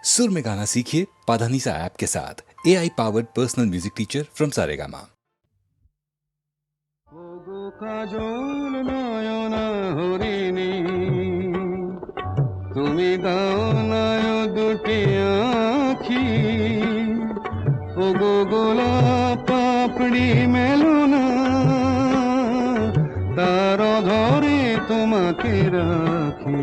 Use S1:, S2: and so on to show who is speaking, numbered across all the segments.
S1: सुर में गाना सीखिए पाधानीसा ऐप के साथ। AI powered personal music teacher from Saregama.
S2: কাজল নয়ন হরিণী তুমি দাও নয় দুটি আখি ও গো গোলাপ পাপড়ি মেলো না তার ধরে তোমাকে রাখি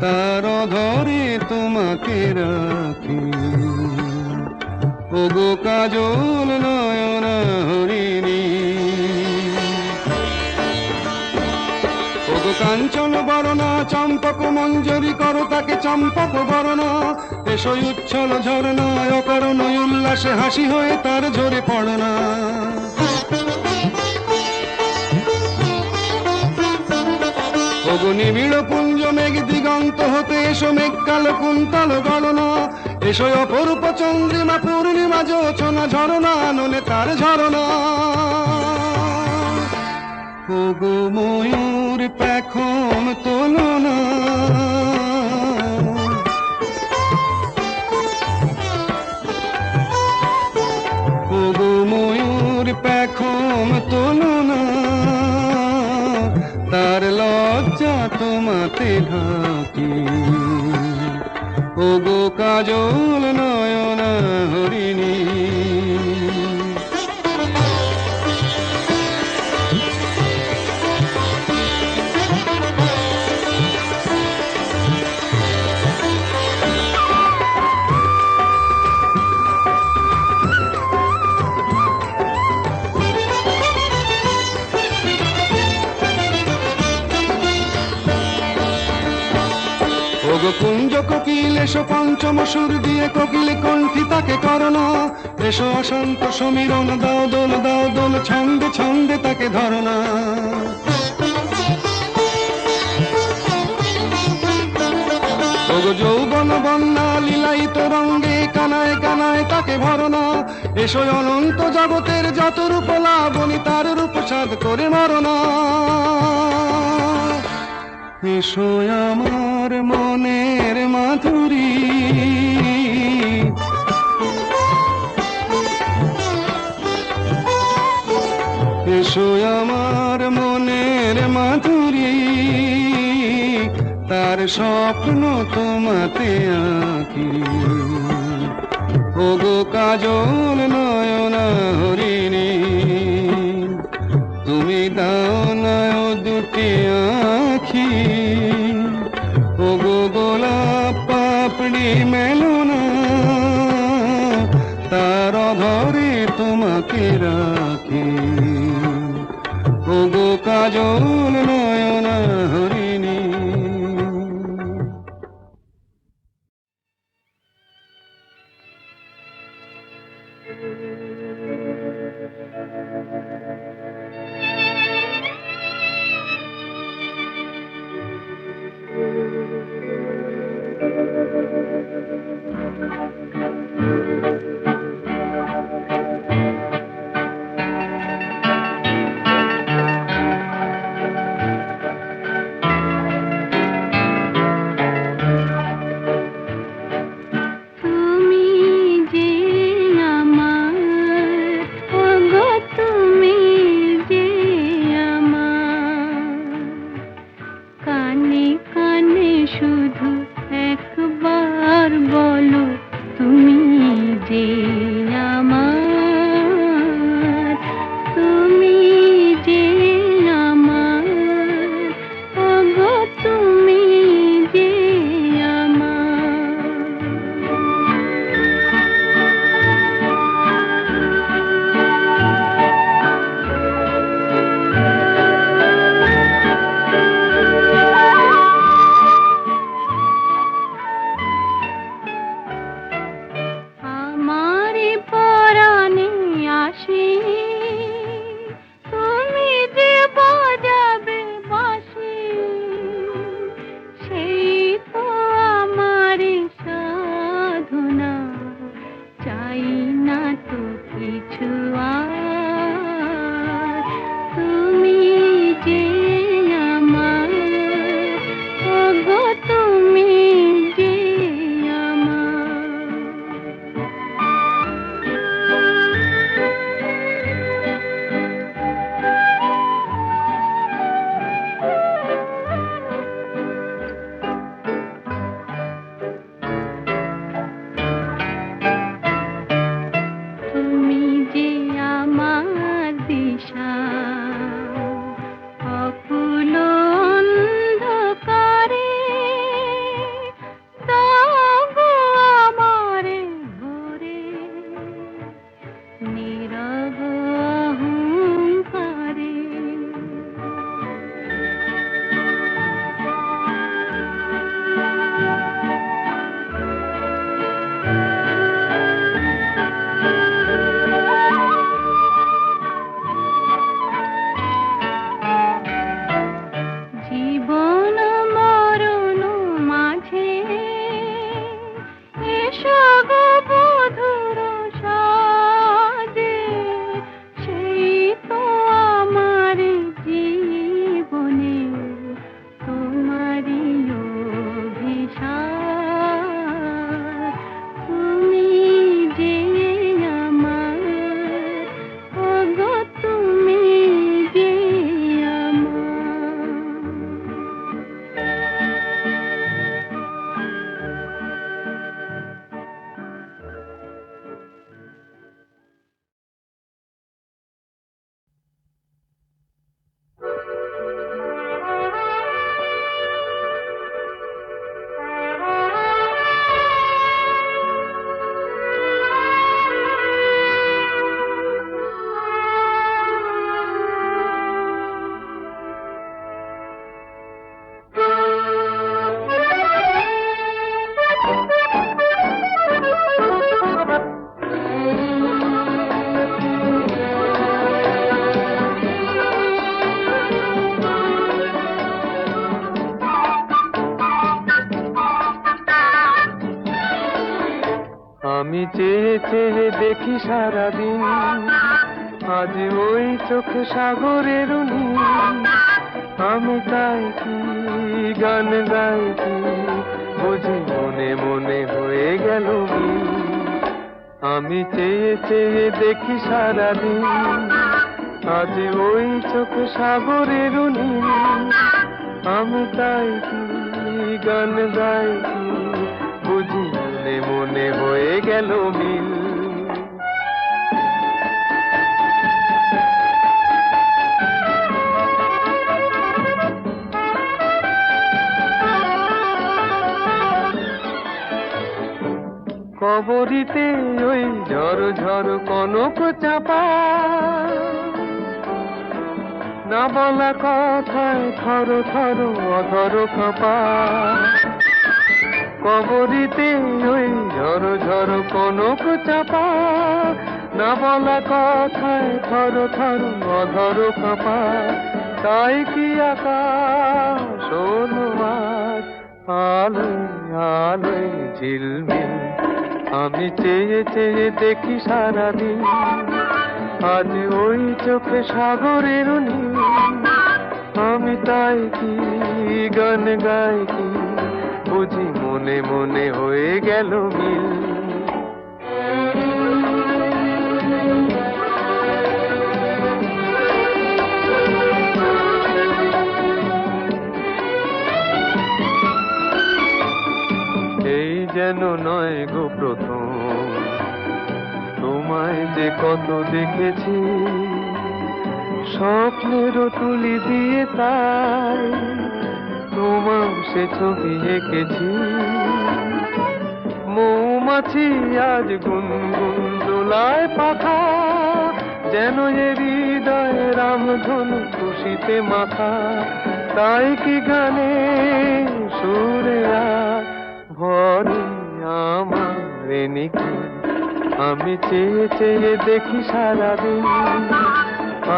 S2: তার ধরে তোমাকে রাখি ওগো কাজল নয়ন হরিণী ওগো কাঞ্চন বরণা চম্পক মঞ্জরি করো তাকে চম্পক বরণা এসো উচ্ছল ঝরনা অকারণ উল্লাসে হাসি হয়ে তার ঝরে পড়না ওগো নিবিড় পুঞ্জ মেঘ দিগন্ত হতে এসো মেঘ কালো কুন্তল গণনা এসো অপরূপ চন্দ্রিমা পূর্ণিমা যোচনা ঝরনা নলে তার ঝরনা ওগো ময়ূর পেখম তোলনা ওগো ময়ূর পেখম তোলনা তার লজ্জা তোমাতে ঢাকি ওগো কাজল নয়ন হরিণী ওগো কুঞ্জ কোকিল এসো পঞ্চম সুর দিয়ে কোকিল কণ্ঠী তাকে করোনা এসো অশান্ত সমীরণ দাও দোল ছন্দে ছন্দে তাকে ধরনা ওগো যৌবন বন্যা লীলায়িত রঙ্গে কানায় কানায় তাকে ভরনা এসো অনন্ত জগতের যত রূপ লাবণী তার রূপ সাধ করে মরনা এসো আমার মনের মাধুরী এসো আমার মনের মাধুরী তার স্বপ্ন তোমাতে আঁকি ওগো কাজল নয়ন হরিণী তুমি দাও নয় দুটি আখি ওগো গোলাপ পাপড়ি মেলো না তার ধরে তোমাকে রাখি ওগো কাজল নয়ন হরিণী
S3: আমি চেয়ে চেয়ে দেখি সারাদিন, আজ ওই চোখে সাগরের নীল। আমি তাই কি গান গাই কি, বুঝি মনে মনে হয়ে গেল মিল। আমি চেয়ে চেয়ে দেখি সারাদিন, আজ ওই চোখে সাগরের নীল। আমি তাই কি গান গাই কি, বুঝি মনে মনে হয়ে গেল মিল। কবরিতে ওই ঝড় ঝড় কনক চাপা, না বলা কথায় থর থর অধর কাঁপা। কবরিতে ওই ঝড় ঝড় কনক চাপা, না বলা কথায় থর থর অধর কাঁপা। তাই কি আকাশ হলো আজ আলোয় আলোয় ঝিলমিল। আমি চেয়ে চেয়ে দেখি সারাদিন, আজ ওই চোখে সাগরের নীল। আমি তাই কি গান গাই কি, বুঝি মনে মনে হয়ে গেল মিল। এই যেন নয় গো প্রথম, তোমায় যে কত দেখেছি, স্বপ্নেরও তুলি দিয়ে তাই তোমার সে ছবি এঁকেছি। মৌমাছি আজ গুনগুন দোলায় পাখা, যেন এ হৃদয় রামধনু খুশিতে মাথা। তাই কি গানে সুরেরা ভরে আমার নিকি। আমি চেয়ে চেয়ে দেখি সারাদিন,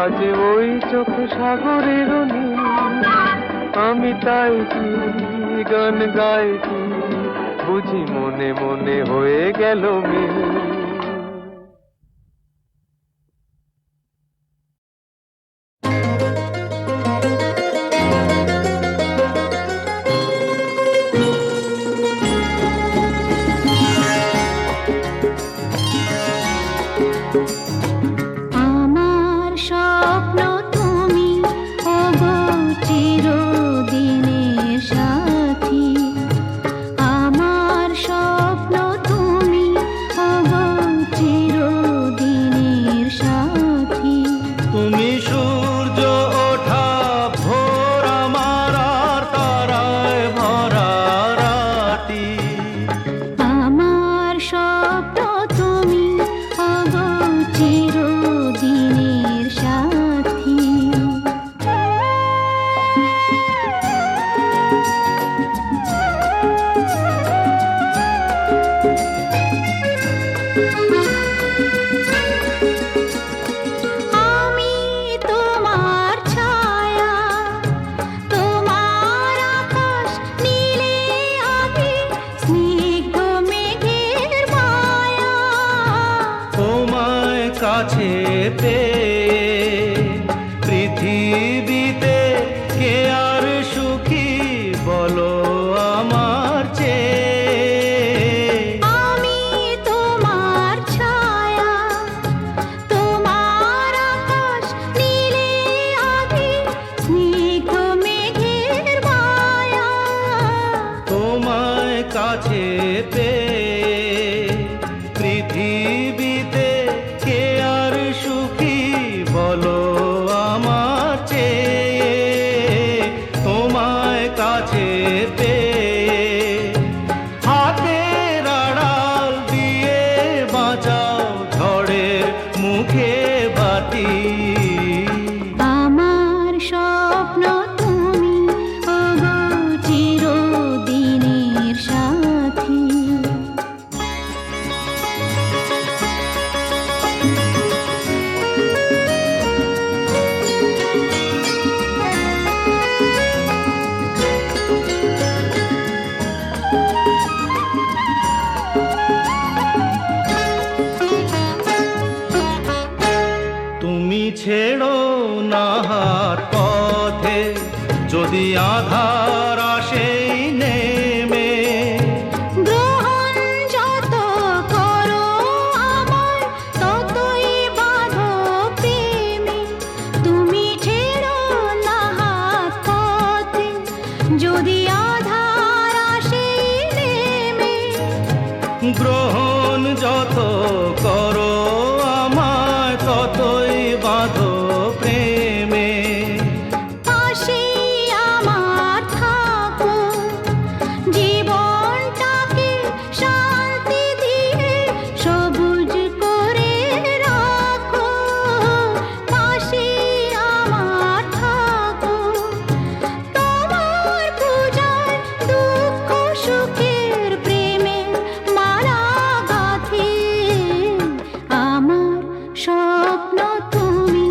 S3: আজ ওই চোখে সাগরের নীল। আমি তাই কি গান গাই কি, বুঝি মনে মনে হয়ে গেল মিল।
S4: আধার আসেই নেমে
S5: গ্রহণ যত করো আমার ততই বাঁধো প্রেমে তুমি ছেড়ো না হাত পথে যদি আধার আসে নেমে
S4: গ্রহণ যত করো আমায় ততই বাঁধো প্রেমে
S5: পাশে আমার থাকো জীবনটাকে শান্তি দিয়ে সবুজ করে রাখো পাশে আমার থাকো তোমার পূজায় দুঃখ সুখের প্রেমে মালা গাঁথি আমার স্বপ্ন তুমি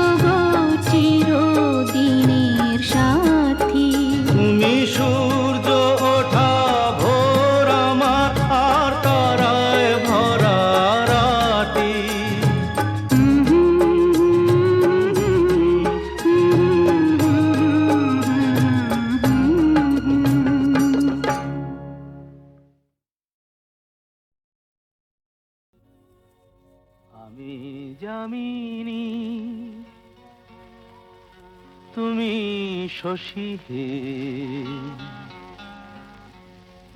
S5: ওগো চিরদিনের সাথী
S4: তুমি সূর্য ওঠা ভোর আমার আর তারায় ভরা রাতি আমি যামিনী তুমি শশী হে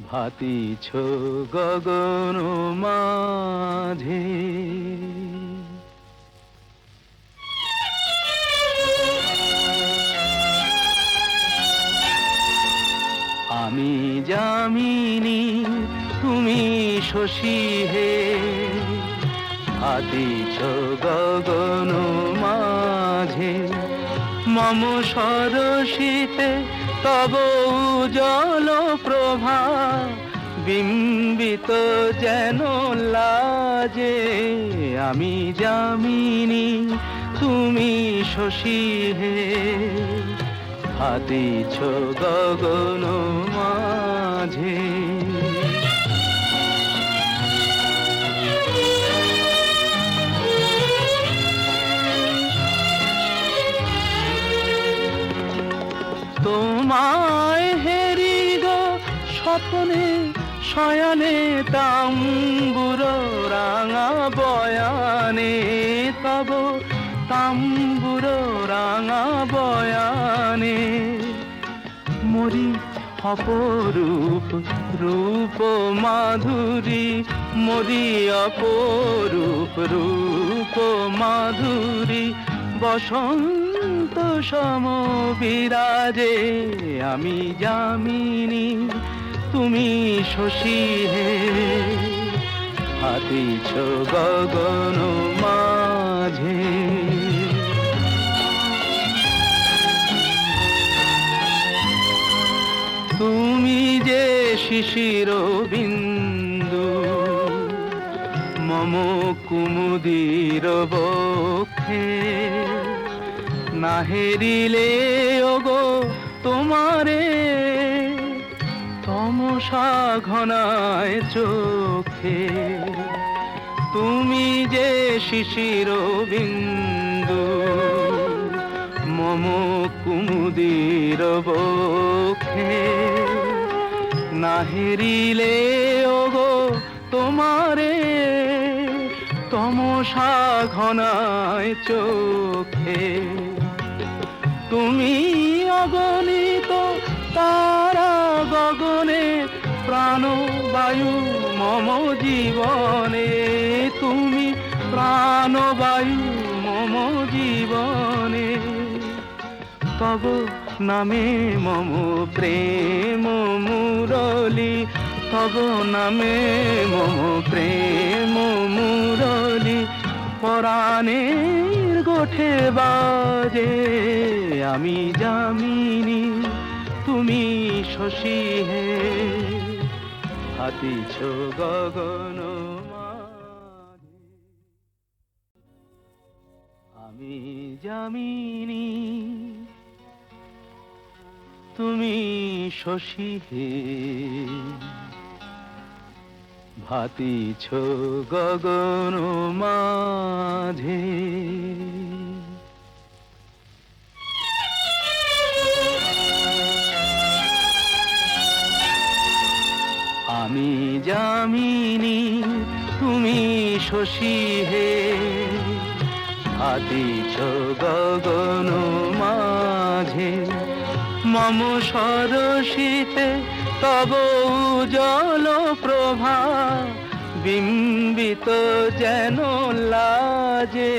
S4: ভাতিছ গগন মাঝে আমি যামিনী তুমি শশী হে ভাতিছ গগন মাঝে মম সরসিতে তব উজ্জ্বল প্রভা বিম্বিত যেন লাজে আমি যামিনী তুমি শশী হে ভাতিছ গগন মাঝে তোমায় হেরি গো স্বপ্নে শয়নে তাম্বুর রাঙা বয়ানে তব তাম্বুর রাঙা বয়ানে মরি অপরূপ রূপ মাধুরী মরি অপরূপ রূপ মাধুরী বসন্ত সম বিরাজে আমি যামিনী তুমি শশী হে হাতিছ গগন মাঝে তুমি যে শিশির বিন্দু মম কুমুদির বক্ষে না হেরিলে ওগো তোমারে তমসা ঘনায় চোখে তুমি যে শিশির বিন্দু মম কুমুদির বক্ষে না হেরিলে ওগো তোমারে তমসা ঘনায় চোখে তুমি অগণিত তারা গগনে প্রাণবায়ু মম জীবনে তুমি প্রাণবায়ু মম জীবনে তব নামে মম প্রেম মুরলী তব নামে মম প্রেম মুরলী পরাণের গোঠে বাজে আমি যামিনী তুমি শশী হে হাতিছ গগন মাঝে আমি যামিনী তুমি শশী হে ভাতিছ গগন মাঝে আমি যামিনী তুমি শশী হে ভাতিছ গগন মাঝে মম সরসিতে তব উজ্জ্বল প্রভা বিম্বিত যেন লাজে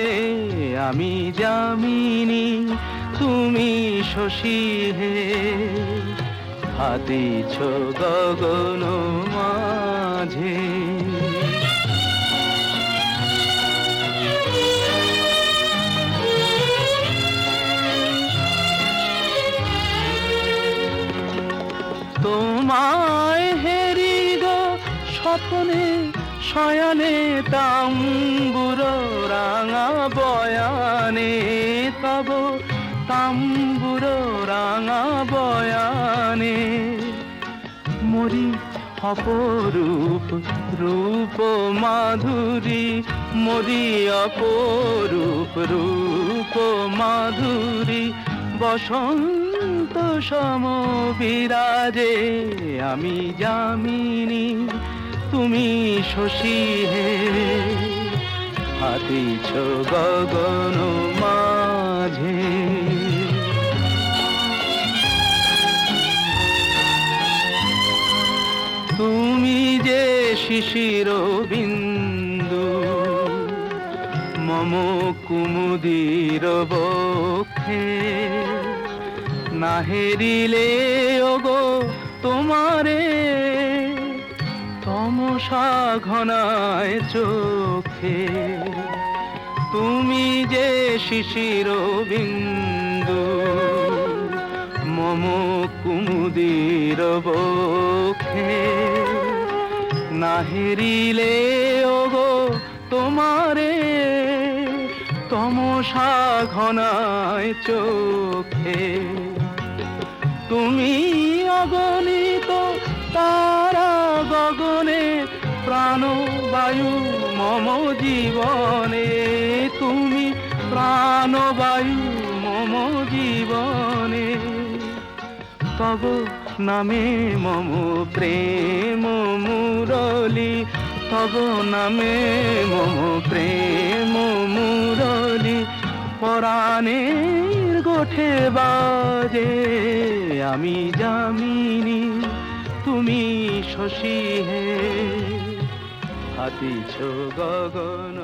S4: আমি যামিনী তুমি শশী হে ভাতিছ গগন মাঝে তোমায় হেরি গো স্বপ্নে শয়নে তাম্বুর রাঙা বয়ানে তব তাম্বুর রাঙা বয়ানে মরি অপরূপ রূপ মাধুরী মরি অপরূপ রূপ মাধুরী বসন্ত সম বিরাজে আমি যামিনী তুমি শশী হে ভাতিছ গগন মাঝে তুমি যে শিশির বিন্দু মম কুমুদির বক্ষে না হেরিলে ওগো তোমারে তমসা ঘনায় চোখে তুমি যে শিশির বিন্দু মম কুমুদির বক্ষে না হেরিলে ওগো তোমারে তমসা ঘনায় চোখে তুমি অগণিত তারা গগনে প্রাণবায়ু মম জীবনে তুমি প্রাণবায়ু মম জীবনে তব নামে মম প্রেম মুরলী তব নামে মম প্রেম মুরলী পরাণের গোঠে বাজে আমি যামিনী তুমি শশী হে ভাতিছ গগন